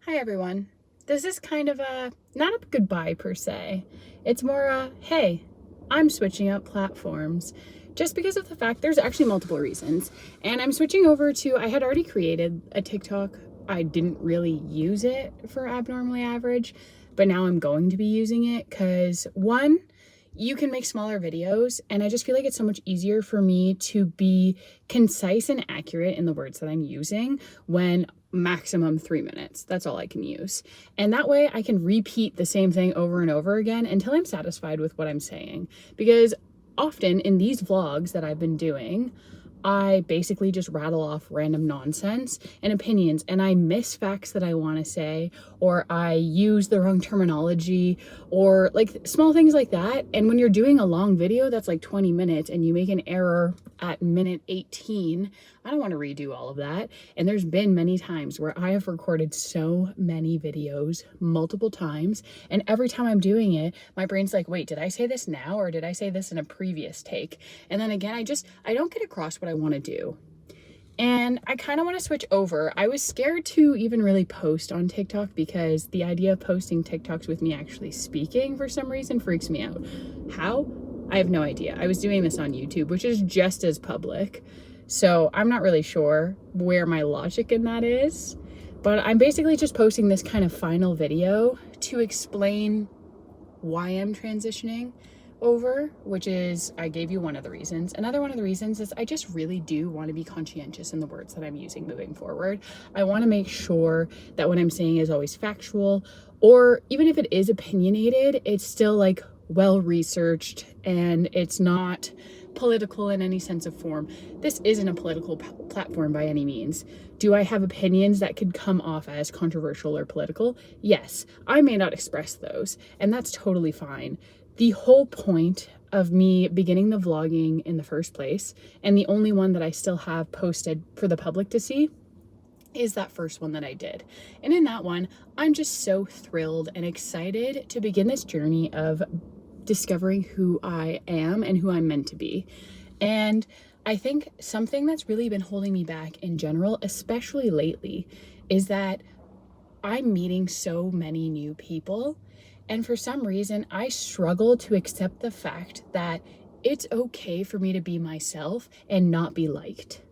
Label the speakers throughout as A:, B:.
A: Hi everyone. This is kind of not a goodbye per se. It's more hey, I'm switching up platforms just because of the fact there's actually multiple reasons. And I'm switching over to, I had already created a TikTok. I didn't really use it for Abnormally Average, but now I'm going to be using it because one, you can make smaller videos, and I just feel like it's so much easier for me to be concise and accurate in the words that I'm using when maximum 3 minutes. That's all I can use. And that way I can repeat the same thing over and over again until I'm satisfied with what I'm saying. Because often in these vlogs that I've been doing, I basically just rattle off random nonsense and opinions, and I miss facts that I want to say, or I use the wrong terminology, or like small things like that. And when you're doing a long video that's like 20 minutes and you make an error at minute 18, I don't want to redo all of that. And there's been many times where I have recorded so many videos multiple times, and every time I'm doing it, my brain's like, wait, did I say this now, or did I say this in a previous take? And then again, I don't get across what I want to do. And I kind of want to switch over. I was scared to even really post on TikTok because the idea of posting TikToks with me actually speaking for some reason freaks me out. How? I have no idea. I was doing this on YouTube, which is just as public. So I'm not really sure where my logic in that is. But I'm basically just posting this kind of final video to explain why I'm transitioning over, which is, I gave you one of the reasons. Another one of the reasons is I just really do want to be conscientious in the words that I'm using moving forward. I want to make sure that what I'm saying is always factual, or even if it is opinionated, it's still like well researched and it's not political in any sense of form. This isn't a political platform by any means. Do I have opinions that could come off as controversial or political? Yes, I may not express those, and that's totally fine. The whole point of me beginning the vlogging in the first place, and the only one that I still have posted for the public to see, is that first one that I did. And in that one, I'm just so thrilled and excited to begin this journey of discovering who I am and who I'm meant to be. And I think something that's really been holding me back in general, especially lately, is that I'm meeting so many new people. And for some reason, I struggle to accept the fact that it's okay for me to be myself and not be liked.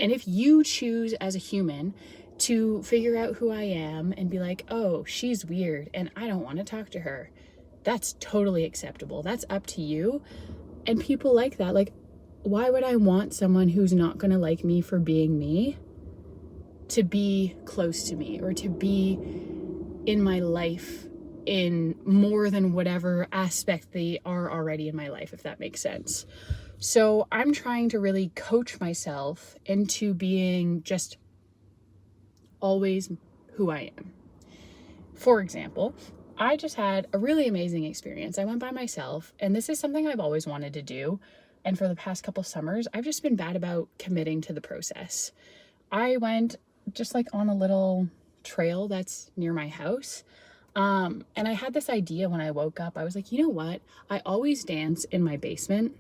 A: And if you choose as a human to figure out who I am and be like, oh, she's weird and I don't want to talk to her, that's totally acceptable. That's up to you. And people like that. Like, why would I want someone who's not going to like me for being me to be close to me or to be in my life in more than whatever aspect they are already in my life, if that makes sense? So I'm trying to really coach myself into being just always who I am. For example, I just had a really amazing experience. I went by myself, and this is something I've always wanted to do. And for the past couple summers, I've just been bad about committing to the process. I went just like on a little trail that's near my house. And I had this idea when I woke up. I was like, you know what? I always dance in my basement,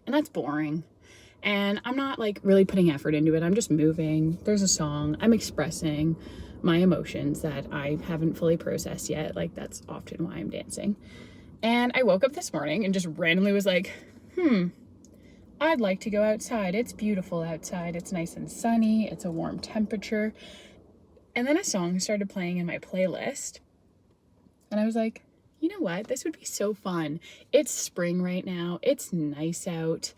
A: and that's boring. And I'm not like really putting effort into it. I'm just moving. There's a song. I'm expressing my emotions that I haven't fully processed yet. Like, that's often why I'm dancing. And I woke up this morning and just randomly was like, I'd like to go outside. It's beautiful outside. It's nice and sunny. It's a warm temperature. And then a song started playing in my playlist. And I was like, you know what? This would be so fun. It's spring right now. It's nice out.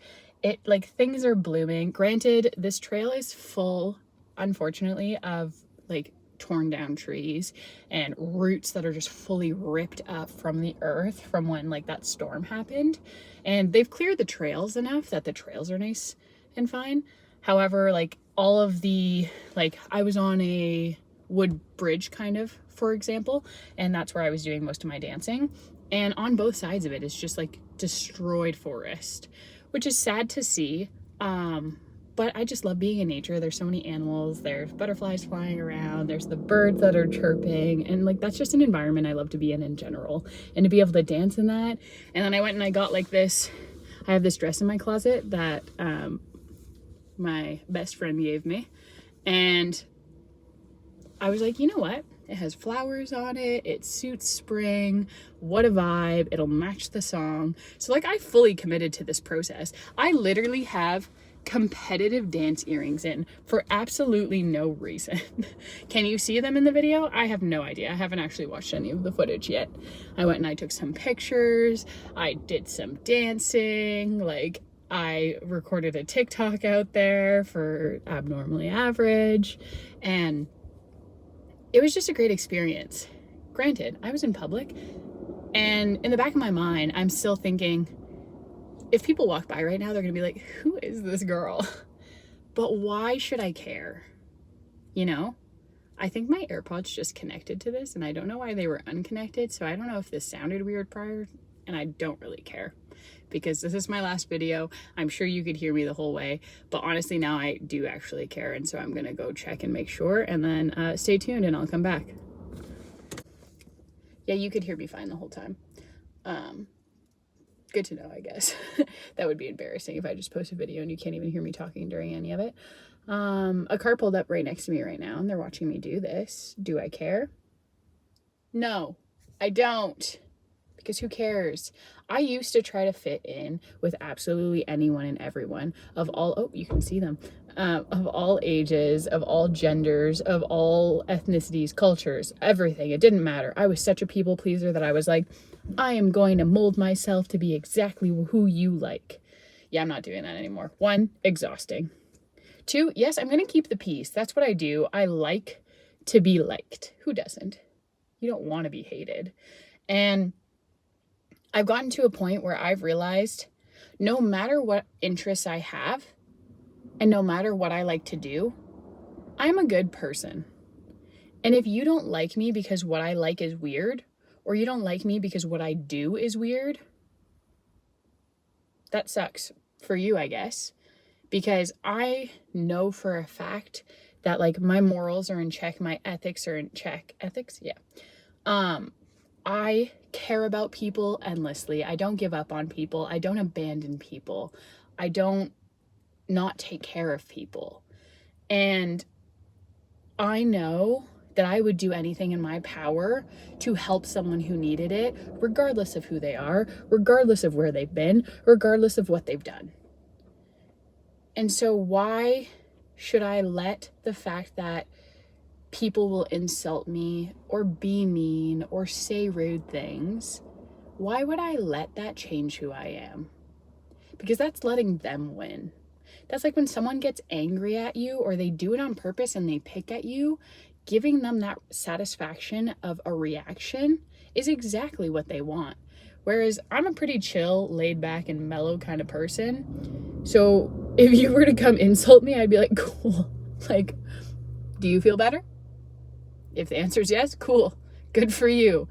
A: Things are blooming. Granted, this trail is full, unfortunately, of like torn down trees and roots that are just fully ripped up from the earth from when like that storm happened. And they've cleared the trails enough that the trails are nice and fine. However, like all of the, like I was on a wood bridge kind of, for example, and that's where I was doing most of my dancing. And on both sides of it is just like destroyed forest, which is sad to see. But I just love being in nature. There's so many animals. There's butterflies flying around. There's the birds that are chirping. And like, that's just an environment I love to be in general. And to be able to dance in that. And then I went and I got like this, I have this dress in my closet that my best friend gave me. And I was like, you know what? It has flowers on it. It suits spring. What a vibe. It'll match the song. So like I fully committed to this process. I literally have competitive dance earrings in for absolutely no reason. Can you see them in the video? I have no idea. I haven't actually watched any of the footage yet. I went and I took some pictures. I did some dancing. Like I recorded a TikTok out there for Abnormally Average, and it was just a great experience. Granted, I was in public, and in the back of my mind, I'm still thinking, if people walk by right now, they're gonna be like, who is this girl? But why should I care? You know? I think my AirPods just connected to this, and I don't know why they were unconnected, so I don't know if this sounded weird prior, and I don't really care. Because this is my last video. I'm sure you could hear me the whole way, but honestly now I do actually care, and so I'm gonna go check and make sure, and then stay tuned and I'll come back. Yeah, you could hear me fine the whole time. Good to know, I guess. That would be embarrassing if I just post a video and you can't even hear me talking during any of it. A car pulled up right next to me right now and they're watching me do this. Do I care? No, I don't. Because who cares? I used to try to fit in with absolutely anyone and everyone of all, oh, you can see them, of all ages, of all genders, of all ethnicities, cultures, everything. It didn't matter. I was such a people pleaser that I was like, I am going to mold myself to be exactly who you like. Yeah, I'm not doing that anymore. 1, exhausting. 2, yes, I'm going to keep the peace. That's what I do. I like to be liked. Who doesn't? You don't want to be hated. And I've gotten to a point where I've realized no matter what interests I have and no matter what I like to do, I'm a good person. And if you don't like me because what I like is weird, or you don't like me because what I do is weird, that sucks for you, I guess. Because I know for a fact that like my morals are in check, my ethics are in check. Ethics? Yeah. I care about people endlessly. I don't give up on people. I don't abandon people. I don't not take care of people. And I know that I would do anything in my power to help someone who needed it, regardless of who they are, regardless of where they've been, regardless of what they've done. And so why should I let the fact that people will insult me or be mean or say rude things, why would I let that change who I am? Because that's letting them win. That's like when someone gets angry at you or they do it on purpose and they pick at you, giving them that satisfaction of a reaction is exactly what they want. Whereas I'm a pretty chill, laid back, and mellow kind of person. So if you were to come insult me, I'd be like, cool. Like, do you feel better? If the answer is yes, cool. Good for you.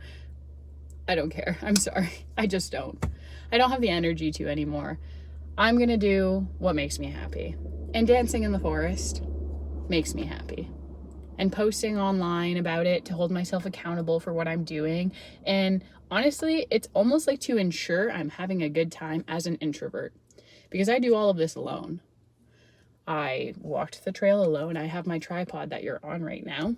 A: I don't care. I'm sorry. I just don't. I don't have the energy to anymore. I'm gonna do what makes me happy. And dancing in the forest makes me happy. And posting online about it to hold myself accountable for what I'm doing. And honestly, it's almost like to ensure I'm having a good time as an introvert. Because I do all of this alone. I walked the trail alone. I have my tripod that you're on right now.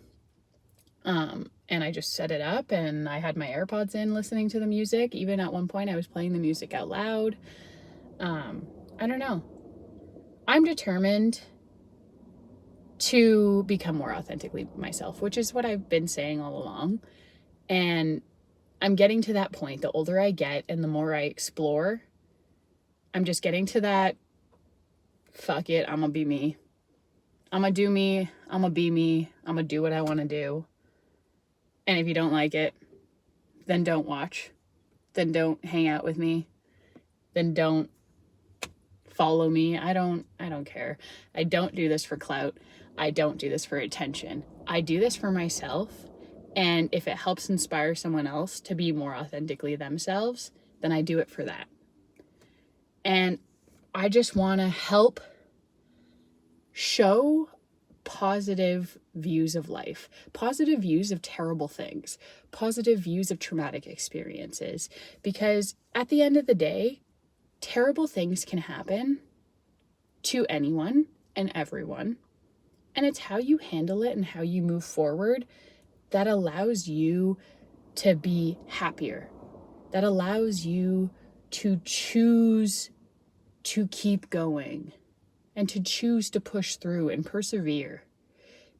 A: And I just set it up and I had my AirPods in listening to the music. Even at one point I was playing the music out loud. I don't know. I'm determined to become more authentically myself, which is what I've been saying all along. And I'm getting to that point. The older I get and the more I explore, I'm just getting to that, fuck it, I'm gonna be me. I'm gonna do me. I'm gonna be me. I'm gonna do what I want to do. And if you don't like it, then don't watch. Then don't hang out with me. Then don't follow me. I don't care. I don't do this for clout. I don't do this for attention. I do this for myself. And if it helps inspire someone else to be more authentically themselves, then I do it for that. And I just want to help show positive views of life, positive views of terrible things, positive views of traumatic experiences. Because at the end of the day, terrible things can happen to anyone and everyone. And it's how you handle it and how you move forward that allows you to be happier, that allows you to choose to keep going and to choose to push through and persevere.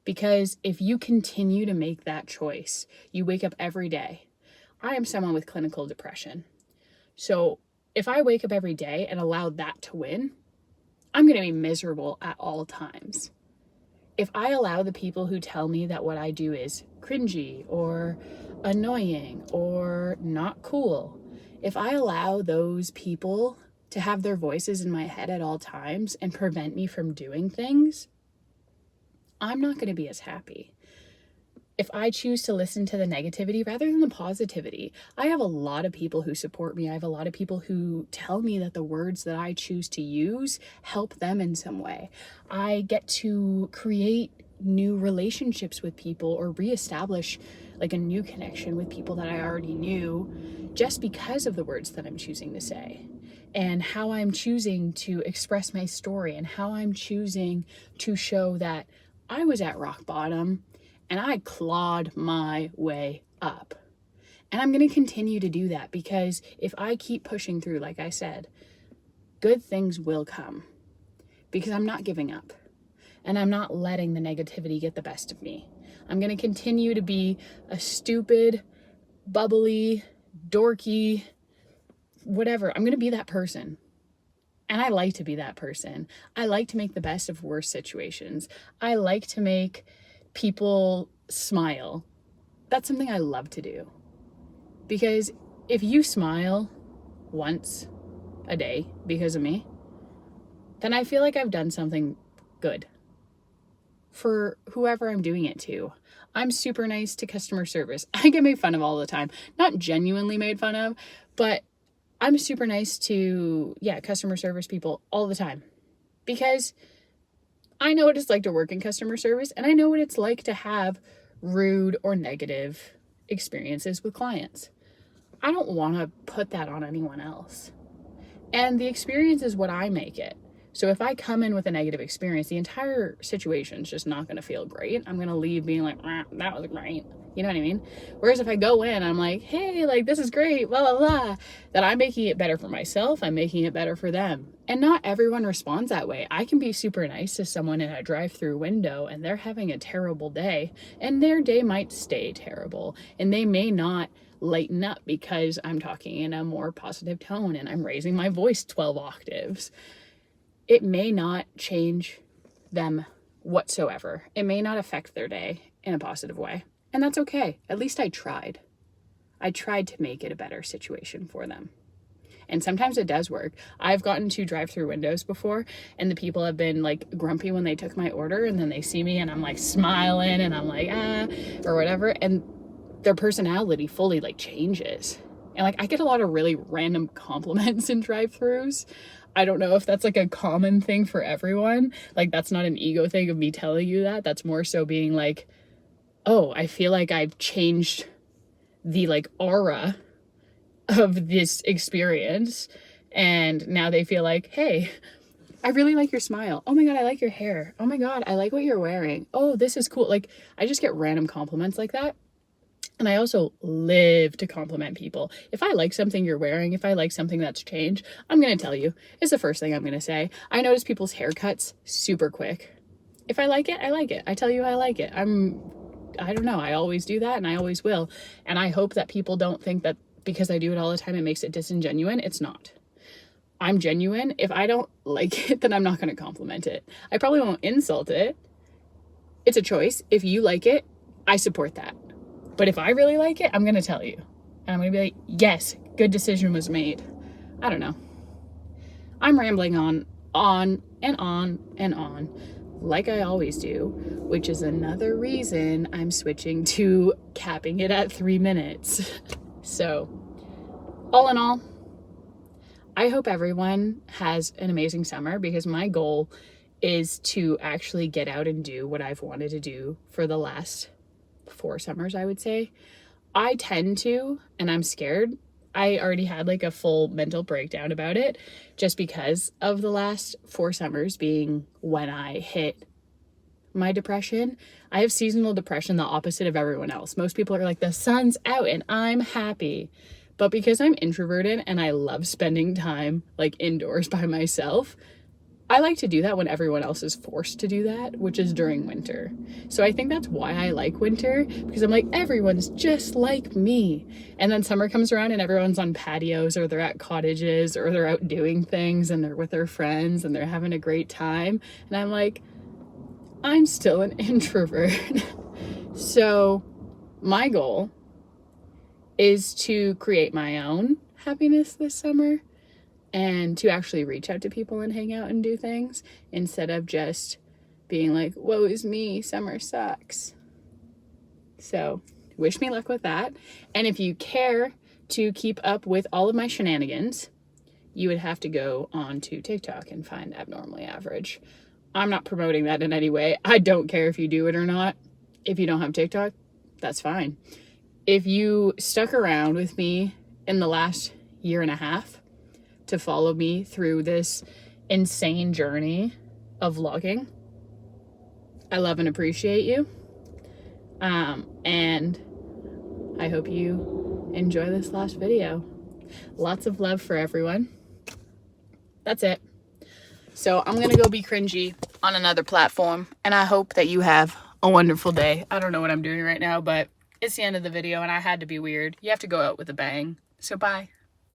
A: Because if you continue to make that choice, you wake up every day. I am someone with clinical depression. So if I wake up every day and allow that to win, I'm going to be miserable at all times. If I allow the people who tell me that what I do is cringy or annoying or not cool, if I allow those people to have their voices in my head at all times and prevent me from doing things, I'm not going to be as happy. If I choose to listen to the negativity rather than the positivity, I have a lot of people who support me. I have a lot of people who tell me that the words that I choose to use help them in some way. I get to create new relationships with people or reestablish like a new connection with people that I already knew just because of the words that I'm choosing to say and how I'm choosing to express my story and how I'm choosing to show that I was at rock bottom and I clawed my way up. And I'm going to continue to do that because if I keep pushing through, like I said, good things will come because I'm not giving up and I'm not letting the negativity get the best of me. I'm going to continue to be a stupid, bubbly, dorky, whatever. I'm going to be that person. And I like to be that person. I like to make the best of worse situations. I like to make people smile. That's something I love to do. Because if you smile once a day because of me, then I feel like I've done something good for whoever I'm doing it to. I'm super nice to customer service. I get made fun of all the time. Not genuinely made fun of, but I'm super nice to, customer service people all the time because I know what it's like to work in customer service and I know what it's like to have rude or negative experiences with clients. I don't want to put that on anyone else. And the experience is what I make it. So if I come in with a negative experience, the entire situation's just not going to feel great. I'm going to leave being like, that was great. You know what I mean? Whereas if I go in, I'm like, hey, like, this is great, blah, blah, blah. That I'm making it better for myself. I'm making it better for them. And not everyone responds that way. I can be super nice to someone in a drive-through window and they're having a terrible day and their day might stay terrible and they may not lighten up because I'm talking in a more positive tone and I'm raising my voice 12 octaves. It may not change them whatsoever. It may not affect their day in a positive way. And that's okay. At least I tried. I tried to make it a better situation for them. And sometimes it does work. I've gotten to drive-through windows before and the people have been like grumpy when they took my order and then they see me and I'm like smiling and I'm like, or whatever. And their personality fully like changes. And like I get a lot of really random compliments in drive-throughs. I don't know if that's like a common thing for everyone. Like that's not an ego thing of me telling you that. That's more so being like, oh, I feel like I've changed the like aura of this experience. And now they feel like, hey, I really like your smile. Oh my God, I like your hair. Oh my God, I like what you're wearing. Oh, this is cool. Like I just get random compliments like that. And I also live to compliment people. If I like something you're wearing, if I like something that's changed, I'm going to tell you. It's the first thing I'm going to say. I notice people's haircuts super quick. If I like it, I like it. I tell you I like it. I don't know. I always do that and I always will. And I hope that people don't think that because I do it all the time, it makes it disingenuine. It's not. I'm genuine. If I don't like it, then I'm not going to compliment it. I probably won't insult it. It's a choice. If you like it, I support that. But if I really like it, I'm going to tell you. And I'm going to be like, yes, good decision was made. I don't know. I'm rambling on and on and on, like I always do, which is another reason I'm switching to capping it at 3 minutes. So, all in all, I hope everyone has an amazing summer because my goal is to actually get out and do what I've wanted to do for the last 4 summers, I would say. I tend to, and I'm scared. I already had like a full mental breakdown about it just because of the last 4 summers being when I hit my depression. I have seasonal depression, the opposite of everyone else. Most people are like, the sun's out and I'm happy. But because I'm introverted and I love spending time like indoors by myself, I like to do that when everyone else is forced to do that, which is during winter. So I think that's why I like winter, because I'm like, everyone's just like me. And then summer comes around and everyone's on patios, or they're at cottages, or they're out doing things and they're with their friends and they're having a great time. And I'm like, I'm still an introvert. So my goal is to create my own happiness this summer, and to actually reach out to people and hang out and do things, instead of just being like, woe is me, summer sucks. So wish me luck with that. And if you care to keep up with all of my shenanigans, you would have to go on to TikTok and find Abnormally Average. I'm not promoting that in any way. I don't care if you do it or not. If you don't have TikTok, that's fine. If you stuck around with me in the last year and a half to follow me through this insane journey of vlogging, I love and appreciate you. And I hope you enjoy this last video. Lots of love for everyone. That's it. So I'm gonna go be cringy on another platform, and I hope that you have a wonderful day. I don't know what I'm doing right now, but it's the end of the video and I had to be weird. You have to go out with a bang. So bye.